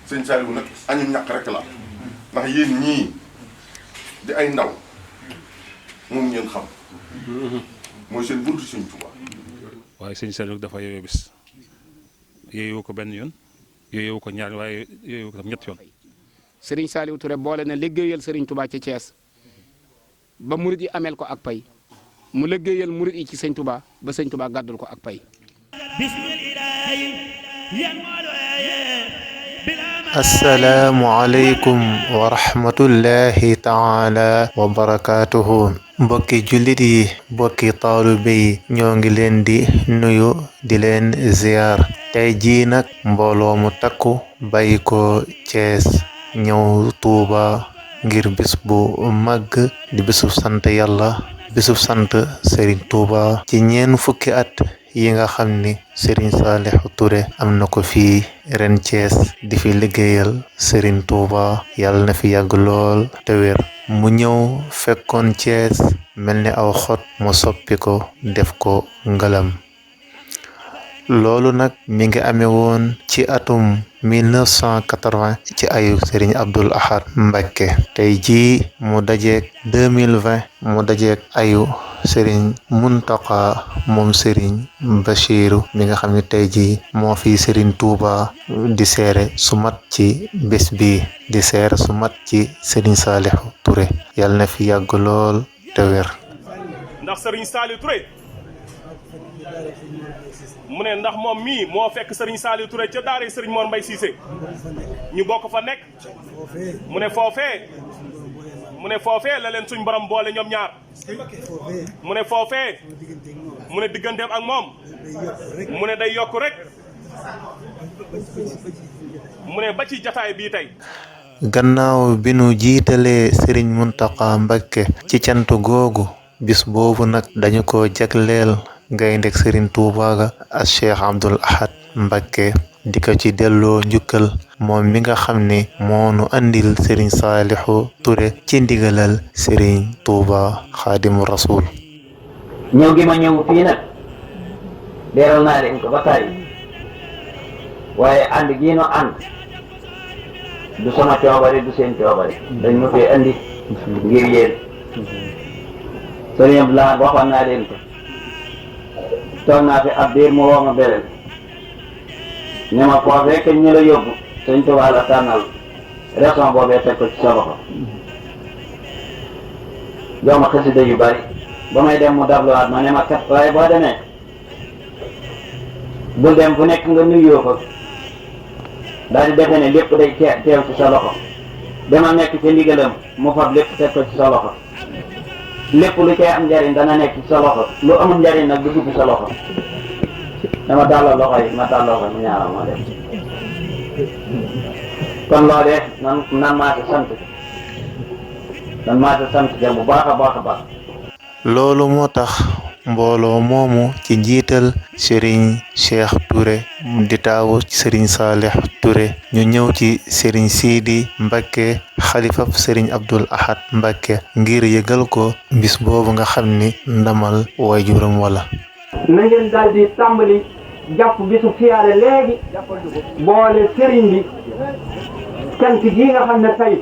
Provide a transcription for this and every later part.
sëñ Saliou nag añum ñàkk rek la ndax yéen ñii di ay ndaw moom ngeen xam mooy seen buntu sëñ Tuubaa. waaye sëñ Saliou dafa yooyu bis yooyu ko benn yoon yooyu ko ñaar waaye yooyu ko tam ñett yoon. Serigne Saliou Touré boole na liggéeyal Serigne Touba ci Thiès ba murit yi ameel ko ak pay mu liggéeyal murit yi ci sëñ Touba ba sëñ Touba gàddul ko ak pay. assalaamu aleykum wa rahmatullahi taala wa barakaatuhu. mbokki jullit yi mbokki taalibe yi ñoo ngi leen di nuyu di leen ziyaar. tey jii nag mbooloo mu takku bàyyi ko Thiès ñëw Tuuba ngir bis bu màgg di bisub sant yàlla bisub sant Serigne Touba ci ñeen fukki at yi nga xam ni Serigne Saliou Touré am na ko fii ren Thiès di fi liggéeyal Serigne Touba yàlla na fi yàgg lool te wér. mu ñëw fekkoon Thiès mel ni aw xot mu soppi ko def ko ngalam. loolu nag mi ngi amee woon ci atum 1980 ci ayu Serigne Abdoul Ahad Mbacké. tey jii mu dajeek 2020 mu dajeek ayu Serigne Muntaka moom Serigne Bachiru mi nga xam ne tey jii moo fi Serigne Touba di seere su mat ci bés bi di seere su mat ci Serigne Saliou Touré yàlla na fi yàgg lool te wér. ndax Serigne Saliou Touré mu ne ndax moom mii moo fekk Serigne Saliou Touré ca daara Serigne Mor Mbaye Cissé ñu bokk fa nekk mu ne foofee la leen suñ borom boole ñoom ñaar mu ne foofee mu ne digganteem ak moom mu ne day yokk rek mu ne ba ci jataay bii tey. gannaaw bi nu jiitalee Serigne Muntaka Mbacké ci cant googu bis boobu nag dañu ko jagleel ngayndeg Serigne Touba ga ak Cheikh Abdoul Ahad Mbacké di ko ci delloo njukkal moom mi nga xam ni moonu andil Serigne Saliou Touré ci ndigalal Serigne Touba Xaadimu Rasul. ñëw gi ma ñëw fii nag leeral naa leen ko ba tàyyi waaye ànd gii nu ànd du sama coobare du seen coobare dañ ma fee andi ngir yéen. Serigne Abdoulaye waxoon naa leen ko toog naa fi ab diir mu woo ma berel ne ma foofee kañ ñu la yóbbu sëñ Tuubaa la tànnal raison boobee teg ko ci sa loxo jox ma xasida yu bari ba may dem mu dabluwaat ma ne ma kat waaye boo demee bul dem fu nekk nga nuyoo ko daal di defe ne lépp day teew ci sa loxo dama nekk ci ndigalam mu fab lépp teg ko ci sa loxo lépp lu cay am njariñ dana nekk ci sa loxo lu amul njariñ nag du dugg sa loxo dama tàllal loxo yi ma tàllal loxo mu ñaaral ma dem kon loolee nan maa sant bu baax a baax. loolu moo tax mbooloo moomu ci njiital Serigne Cheikh Touré di taawu Serigne Saliou Touré ñu ñëw ci Serigne Sidi Mbacké xalifab Serigne Abdoul Ahad Mbacké ngir yëgal ko bis boobu nga xam ni ndamal waajuram wala. na ngeen daal di tàmbali jàpp bisu siyaare léegi boole Serigne bi cant gi nga xam ne tey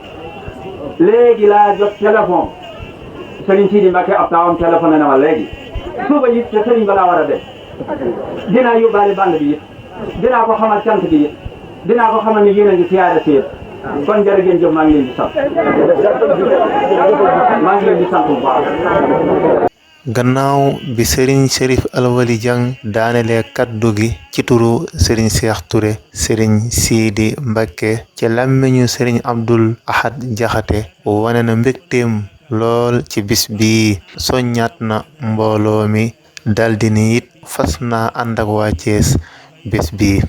léegi laa jot téléphone Serigne Sidi Mbacké ab taawam téléphone na ma léegi suba it te Serigne ba laa war a def dinaa yóbbaale band bi it dinaa ko xamal cant gi it dinaa ko xamal ni yéen a ngi siyaare si yëpp kon jërë ngeen jëf maa ngi leen di sant bu baax. gannaaw bi Serigne Chérif Alwali Diang daanelee kaddu gi ci turu Serigne Cheikh Touré Serigne Sidi Mbacké ci làmmiñu Serigne Abdoul Ahad Jaxate wane na mbégteem lool ci bis bii soññaat na mbooloo mi daldi ni it fas naa ànd ak waa Thiès bis bii.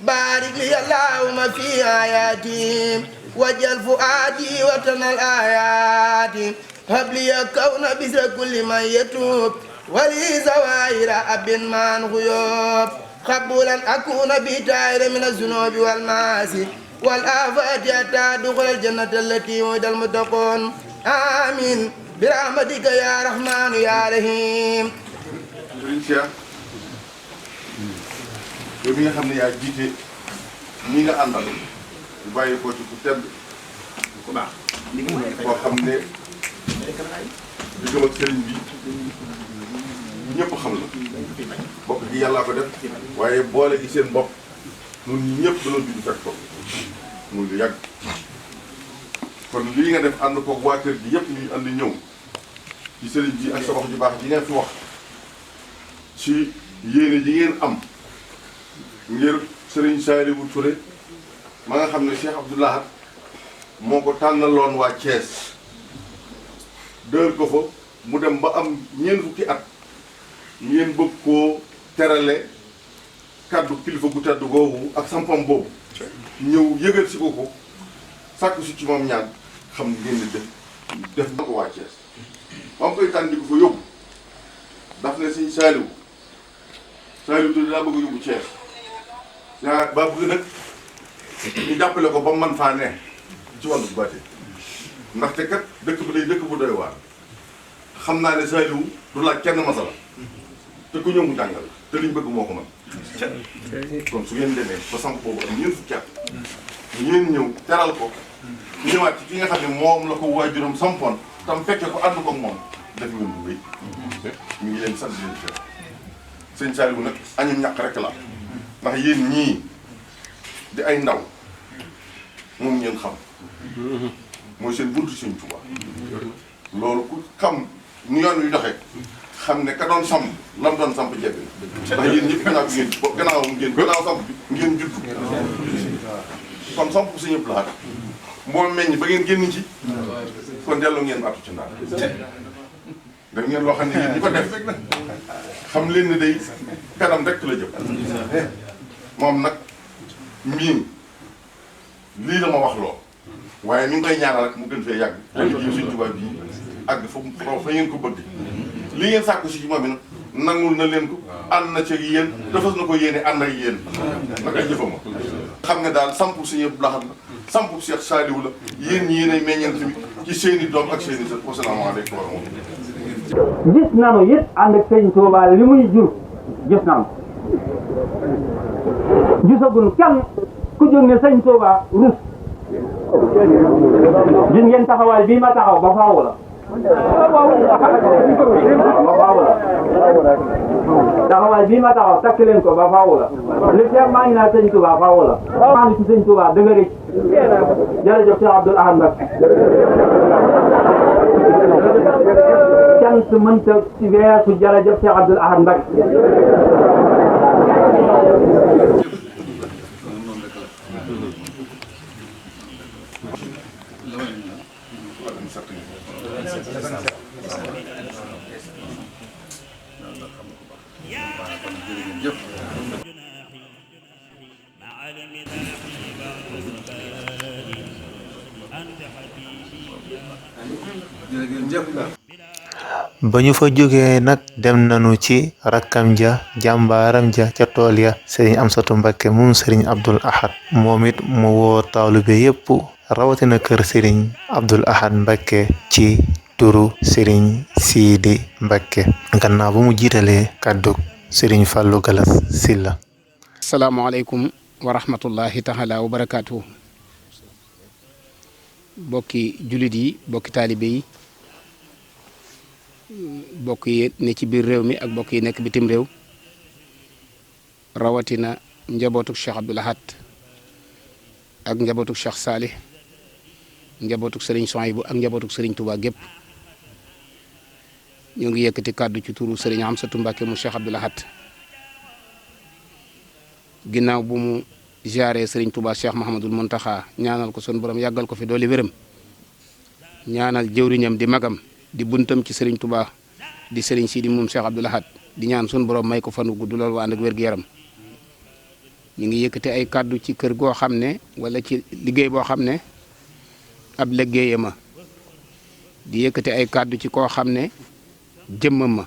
بارك لي اللهم في آياتي وجل فؤادي وطن الآيات هب لي كون بسر كل من يتوب ولي زوائر أب من غيوب قبولا أكون بتائر من الذنوب والمعاصي والآفات حتى دخل الجنة التي وعد المتقون آمين برحمتك يا رحمن يا رحيم. yow mi nga xam ne yaa jiite ñi nga àndal ñu bàyyi ko ci ku tedd ku baax koo xam ne diggam ak sëriñ bi ñëpp xam la bokk gi yàllaa ko def waaye boole gi seen bopp ñun ñi ñëpp dañoo judd fekk ko muy lu yàgg kon lii nga def ànd ko waa kër gi yëpp ñuy ànd ñëw ci sëriñ bi ak sa wax ju baax ji ngeen fi wax ci yéene ji ngeen am ngir sëriñ Saliou Touré ma nga xam ne Cheikh Abdou Lahad moo ko tànnaloon waa Thiès dër ko fa mu dem ba am ñeent fukki at ngeen bëgg koo terale kaddu kilifa gu tedd googu ak sampam boobu ñëw yëgal si ko sàkk si ci moom ñaan xam ngeen di def na ko waa Thiès ba mu koy tànn di ko fa yóbbu daf ne sëñ Saliou Touré daa bëgg a yóbbu Thiès yaa ba bëgg nag ñu jàppale ko ba man faa ne ci wàllu bu baaxee ndaxte kat dëkk bi day dëkk bu doy waar xam naa ne Saliou du laaj kenn masala te ku ñëw mu jàngal te liñ bëgg moo ko mën kon su ngeen demee ba samp boobu am ñeent fukki at ngeen ñëw teral ko ñëwaat ci ki nga xam ne moom la ko waajuram sampoon tam fekke ko ànd ko moom def ngeen bu wéy ñu ngi leen sant leen fi sëñ Saliou nag añum ñàkk rek la ndax yéen ñii di ay ndaw moom ngeen xam mooy seen buntu Sëñ Tuubaa loolu ku xam nu yoon wi doxee xam ne ka doon samp lam doon samp jebbi ndax yéen ñëpp gannaaw samp bi ngeen judd kon samp Sëñ Abdou Lahad moo meññ ba ngeen génn ci kon delloo ngeen atu ci ndaal def ngeen loo xam ne yéen ñi ko def xam leen ne day kanam rek la jëm moom nag miin lii la ma wax loo waaye mi ngi koy ñaanal rek mu gën fee yàgg ji Sëñ Tuubaa bii àgg fa ngeen ko bëgg li ngeen sàkku si ci moom it nangul na leen ko ànd na ci yéen defas na ko yéene ànd ak yéen naka jëfama xam ne daal sampu Sëñ Abdou Lahad la sampu Cheikh Saliou la yéen ñi yéen ay meññeent bi ci seeni doom ak seeni sët wasalaamaaleykum wa rahmatulah gis nanu it ànd ak sëñ Tuubaa li muy jur gis nanu gisagul kenn ku jóg ne sëñ Tuubaa rus gis ngeen taxawaay bii ma taxaw ba faaw la ba faaw la taxawaay bii ma taxaw takk leen ko ba faaw la li feeg maa ngi naa sëñ Tuubaa faaw la maa ngi ci sëñ Tuubaa dëgg rek jërëjëf Cheikh Abdoul Ahad Mbacké cant mënta ci weesu jërëjëf Cheikh Abdoul Ahad Mbacké ba ñu fa jógee nag dem nañu ci rakkam ja jàmbaaram ja ca tool ya sëriñ Amsatu Mbakke moom sëriñ Abdoul Ahad moom it mu woo taalibe yépp rawatina kër sëriñ Abdoul Ahad Mbakke ci turu sëriñ Siidi Mbakke gannaaw ba mu jiitalee kàddu sëriñ Fallou Galas Silla. asalaamaaleykum wa rahmatullahi taala wa barakaatu. bokki jullit yi bokki taalibe yi bokk yi ne ci biir réew mi ak bokk yi nekk bitim réew rawatina njabootuk Cheikh Abdoul Ahad ak njabootuk Cheikh Salih njabootuk Serigne Souhaïbou ak njabootuk Serigne Touba gépp ñoo ngi yëkkati kàddu ci turu Serigne Amsatou Mbacké mu Cheikh Abdoul Ahad ginnaaw bu mu ziaree Serigne Touba Cheikh Mouhamadoul Mountakha ñaanal ko sun borom yàggal ko fi dooli wéram ñaanal jëwriñam di magam di buntam ci Serigne Touba di Serigne Sidi moom Cheikh Abdoul Ahad di ñaan sun borom may ko fanu gudd lool waa ànd ak wér-gu-yaram ñu ngi yëkkati ay kàddu ci kër goo xam ne wala ci liggéey boo xam ne ab liggéeyama di yëkkati ay kàddu ci koo xam ne jëmmam ma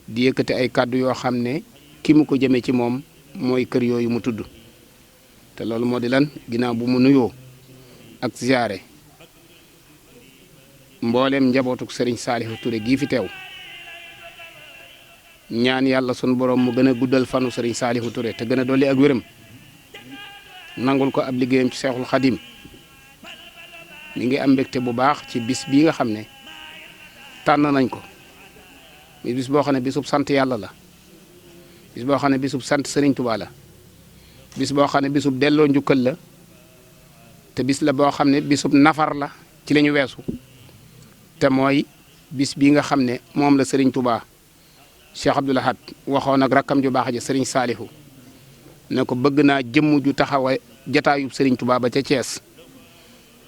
di yëkkati ay kàddu yoo xam ne ki mu ko jëmee ci moom mooy kër yooyu mu tudd te loolu moo di lan ginnaaw bu mu nuyoo ak ziyaare mbooleem njabootuk Serigne Saliou Touré gii fi teew ñaan yàlla sun borom mu gën a guddal fanu sëriñ Saalihu Touré te gën a dolli ak wéram nangul ko ab liggéeyam ci Seexul Xadim mi ngi am mbégte bu baax ci bis bii nga xam ne tànn nañ ko mi bis boo xam ne bisub sant yàlla la bis boo xam ne bisub sant sëriñ Touba la bis boo xam ne bisub delloo njukkal la te bis la boo xam ne bisub nafar la ci la ñu weesu te mooy bis bii nga xam ne moom la sëriñ Touba Cheikh Abdoul Ahad waxoon ak rakkam ju baax ja sëriñ Saalihu ne ko bëgg naa jëmm ju taxawa jataayub sëriñ Touba ba ca Thiès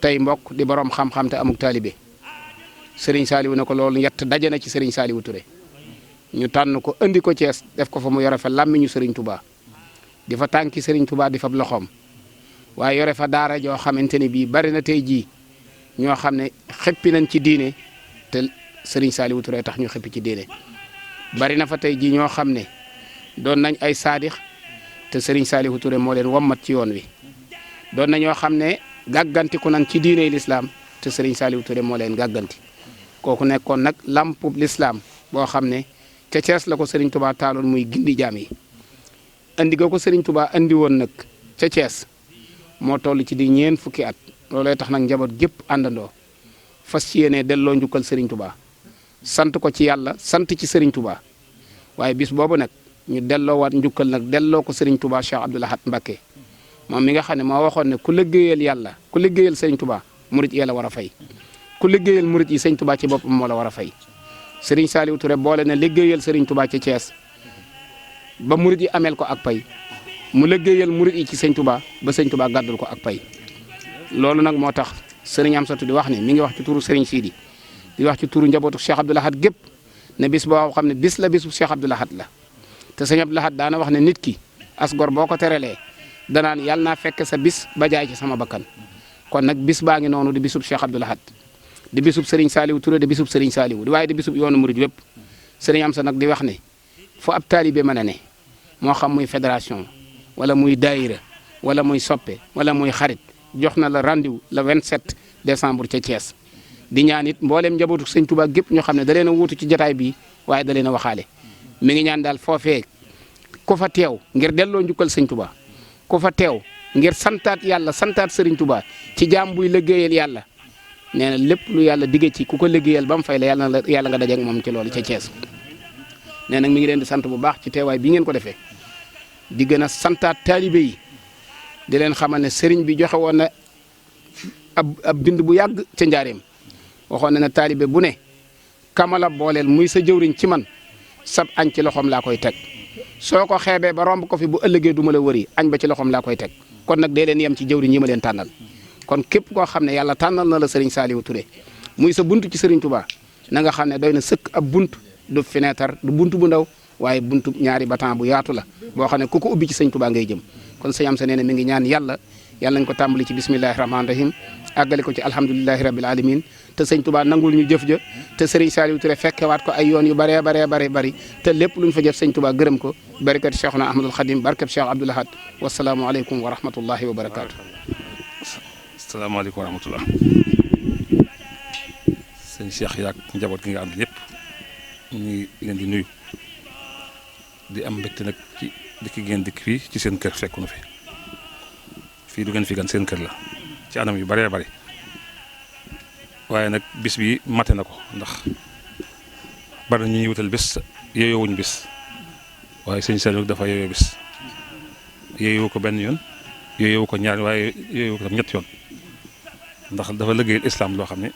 tey mbokk di borom xam-xam te amuk taalibe sëriñ Saalihu ne ko loolu yett daje na ci sëriñ Saalihu Touré ñu tànn ko andi ko Thiès def ko fa mu yore fa làmmiñu sëriñ Touba di fa tànki sëriñ Touba di fa loxoom waaye yore fa daara joo xamante ni bii bari na tey jii ñoo xam ne xëppi nañ ci diine te sëriñ Saalihu Touré tax ñu xëppi ci diine bari na fa tey jii ñoo xam ne doon nañ ay saadix te sëriñ Saalihu Touré moo leen wommat ci yoon wi doon na ñoo xam ne gàggantiku nañ ci diine lislaam te sëriñ Saalihu Touré moo leen gàgganti kooku nekkoon nag lampub lislaam boo xam ne ca Cees la ko sëriñ Touba taaloon muy gindi jaam yi andi ga ko sëriñ Touba andi woon nag ca Cees moo toll ci di ñeen fukki at loolooy tax nag njaboot gépp àndandoo fas ci yéene delloo njukkal sëriñ Touba sant ko ci yàlla sant ci sëriñ Touba waaye bis boobu nag ñu delloo waat njukkal nag delloo ko sëriñ Touba Cheikh Abdoul Ahad Mbacké moom mi nga xam ne moo waxoon ne ku liggéeyal yàlla ku liggéeyal sëriñ Touba murit yi la war a fay ku liggéeyal murit yi sëriñ Touba ci boppam moo la war a fay sëriñ Saalihu Touré boole na liggéeyal sëriñ Touba ci Thiès ba murit yi ameel ko ak pay mu liggéeyal murit yi ci sëriñ Touba ba sëriñ Touba gàddul ko ak pay loolu nag moo tax sëriñ Amsatu di wax ne mi ngi wax ci turu sëriñ Sidi di wax ci turu njabootu Cheikh Abdoul Ahad gépp ne bis boo xam ne bis la bisu Cheikh Abdoul Ahad la te sëriñ Abdoul Ahad daana wax ne nit ki as gor boo ko terelee danaan yàlla naa fekk sa bis ba jaay ci sama bakkan kon nag bis baa ngi noonu di bisub Cheikh Abdoul Ahad di bisub Serigne Saliou Touré di bisub Serigne Saliou waaye di bisub yoonu murid wépp Serigne Amsa nag di wax ne fu ab taalibe mën a ne moo xam muy fédération wala muy daayira wala muy soppe wala muy xarit jox na la rendez-vous le 27 décembre ca Thiès di ñaan it mboolem njabootu Sëñ Touba gépp ñoo xam ne da leen a wuutu ci jotaay bi waaye da leen a waxaale mi ngi ñaan daal foofee ku fa teew ngir delloo njukkal Sëñ Touba ku fa teew ngir santaat yàlla santaat Serigne Touba ci jaam buy liggéeyal yàlla nee na lépp lu yàlla digge ci ku ko liggéeyal ba mu fay la yàlla nga dajeek moom ci loolu ca Thiès nee nag mi ngi leen di sant bu baax ci teewaay bi ngeen ko defee di gën a santaat taalibe yi di leen xamal ne Serigne bi joxe woon na ab bind bu yàgg ca njaareem waxoon na ne taalibe bu ne kamala booleel muy sa jëwriñ ci man sab añ ci loxoom laa koy teg soo ko xeebee ba romb ko fi bu ëllëgee du ma la wëri añ ba ci loxoom laa koy teg kon nag dee leen yem ci jëwriñ yi ma leen tànnal kon képp koo xam ne yàlla tànnal na la Serigne Saliou Touré muy sa buntu ci Serigne Touba na nga xam ne doy na sëkk ab bunt du fenêtre du buntu bu ndaw waaye buntu ñaari batan bu yaatu la boo xam ne ku ko ubbi ci Serigne Touba ngay jëm kon sëñ am sa nee na mi ngi ñaan yàlla nañ ko tàmbali ci bismillahi rahmaani rahim àggale ko ci alhamdulilahi rabbil alamin te sëñ Touba nangul ñu jëf ja te Serigne Saliou Touré fekkewaat ko ay yoon yu bëree bari te lépp lu ñu fa jëf sëñ Touba gërëm ko barakat Cheikhuna Ahmadul Khadim barkat Cheikh Abdoul Ahad wasalaamu aleykum wa rahmatullahi wa barakaatu. asalaamaaleykum wa rahmatullah sëñ Cheikh yaak njaboot gi nga ànd yëpp ñu ngi leen di nuyu di am mbégte nag ci dikk ngeen dikk fii ci seen kër fekku na fii du ngeen fi gan seen kër la ci anam yu bëree bëri waaye nag bis bi mate na ko ndax bari na ñu ñuy wutal bis yeyowuñ bis waaye sëñ Saliou dafa yeyoo bis yeyowu ko benn yoon yeyowu ko ñaari waaye yeyowu ko tam ñett yoon ndax dafa liggéeyal islam loo xam ne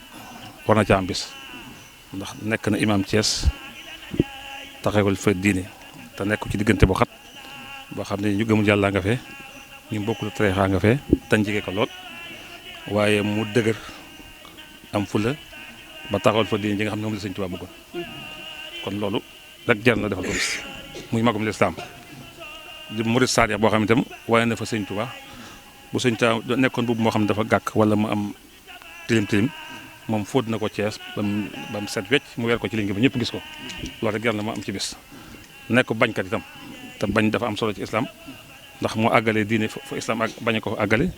war na ca am bis ndax nekk na imam Thiès taxawal fa diine te nekk ci diggante bu xat boo xam ne ñu gëmul yàlla nga fee ñu bokkul tariixa nga fee tañ jege ko lool waaye mu dëgër am fula ba taxawal fa diine ji nga xam ne moom la Sëñ Tuubaa bëggoon kon loolu rek jar na defal ko bis muy magum lislaam di murid saadiq boo xam ne itam waaye na fa Sëñ Tuubaa bu Sëñ Tuubaa nekkoon boobu moo xam ne dafa gàkk wala mu am tilim moom fóot na ko Thiès ba mu set wecc mu weer ko ci liñ gi ba ñëpp gis ko loolu rek jar na ma am ci bis nekk bañkat itam te bañ dafa am solo ci islam ndax moo àggale diine fu islam ak bañ ko fa àggale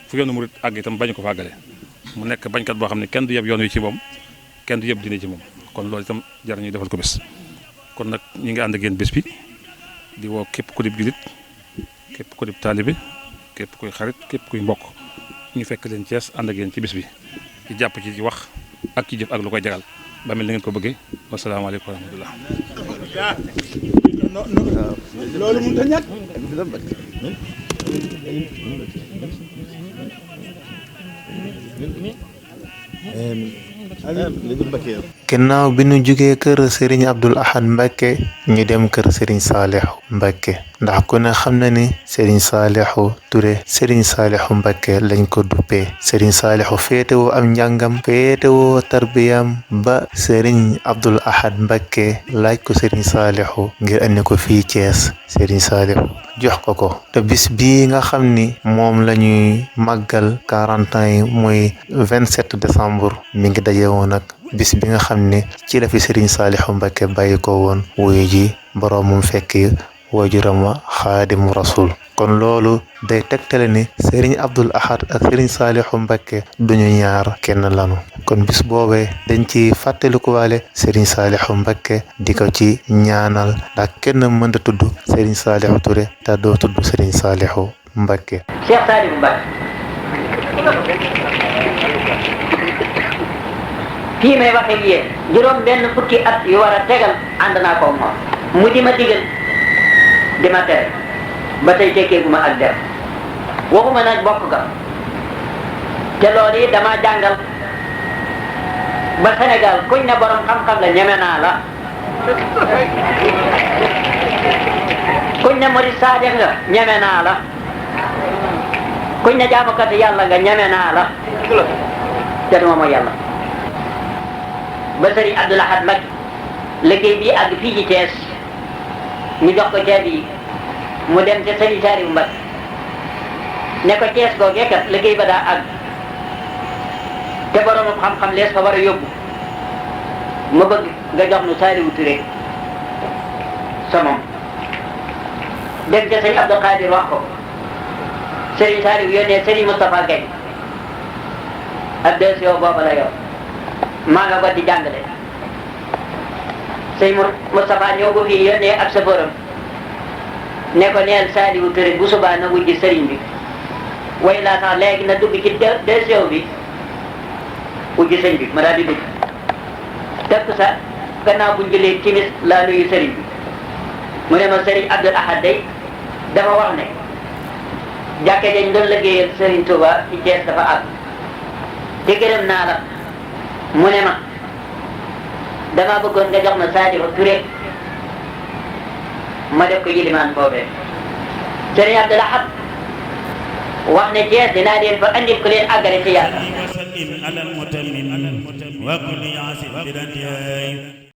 fu yoonu murid àgg itam bañ ko fa àggale mu nekk bañkat boo xam ne kenn du yeb yoon wi ci moom kenn du yeb diine ci moom kon loolu itam jar ñuy defal ko bis kon nag ñi ngi ànd ak yéen bés bi di woo képp ku dib julit képp ku dib taalibe képp kuy xarit képp kuy mbokk ñu fekk leen Thiès ànd ak yéen ci bés bi ci jàpp ci wax ak ci jëf ak lu koy jagal ba mel ni ngeen ko bëggee wasalaamaaleykum wa rahmatullah. loolu mënut a ñàkk. ginnaaw bi ñu jugee kër Serigne Abdoul Ahad Mbacké ñu dem kër Serigne Saliou Mbacké ndax ku ne xam na ni Serigne Saliou Touré Serigne Saliou Mbacké lañ ko duppee Serigne Saliou féetewoo am njàngam féetewoo tarbiyam ba Serigne Abdoul Ahad Mbacké laaj ko Serigne Saliou ngir andi ko fii Thiès Serigne Saliou jox ko te bis bii nga xam ni moom la ñuy màggal 40 ans yi muy 27 décembre mi ngi daje woon ak bis bi nga xam ne ci la fi Serigne Saliou Mbacké bàyyi ko woon wuyu ji boroomum fekki waajuram wa Xaadimu Rasul kon loolu day tegtale ni Serigne Abdoul Ahad ak Serigne Saliou Mbacké duñu ñaar kenn lanu kon bis boobee dañ ci fàttalikuwaale Serigne Saliou Mbacké di ko ci ñaanal ndax kenn mënta tudd Serigne Saliou Touré te doo tudd Serigne Saliou Mbacké. Cheikh Saliou Mbacké fii may wax ak yéen juróom benn fukki at yu war a tegal ànd naa ko moom mu di ma digal di ma tere ba tey tekkeegu ma ak der waxuma nag bokk ga te loolu yi dama jàngal ba Sénégal kuñ ne borom xam-xam la ñeme naa la kuñ ne murid saadiq nga ñeme naa la kuñ ne jaamukati yàlla nga ñeme naa la te duma mooy yàlla ba Serigne Abdoul Ahad Mbacké liggéey bi àgg fii ci Thiès ñu jox ko caabi yi mu dem ca Serigne Saliou Mbacké ne ko Thiès googee kat liggéey ba daa àgg te borom xam-xam lees fa war a yóbbu ma bëgg nga jox nu Saliou Touré sa moom dem ca Serigne Abdou Khadir wax ko Serigne Saliou yónnee Serigne Moustapha Gueye ak DCO booba la yor maa nga ko di jàngale sëñ Moustapha ñëw ko fii yónnee ak sa borom ne ko neel Saliou Touré bu subaa na wujji sëriñ bi way laa sax léegi na dugg ci DCO bi wujji sëñ bi ma daal di dugg tekk sa gannaaw buñ jëlee timis laa nuyu sëriñ bi mu ne ma sëriñ Abdoul Ahad day dafa wax ne jàkke dañ doon liggéeyal sëriñ Touba ci Thiès dafa àgg te gërëm naa la mu ne ma dama bëggoon nga jox ma Saliou Touré ma def ko yilimaan boobee Serigne Abdoul Ahad wax ne Thiès dinaa leen fa andil ku leen àggale ci yàlla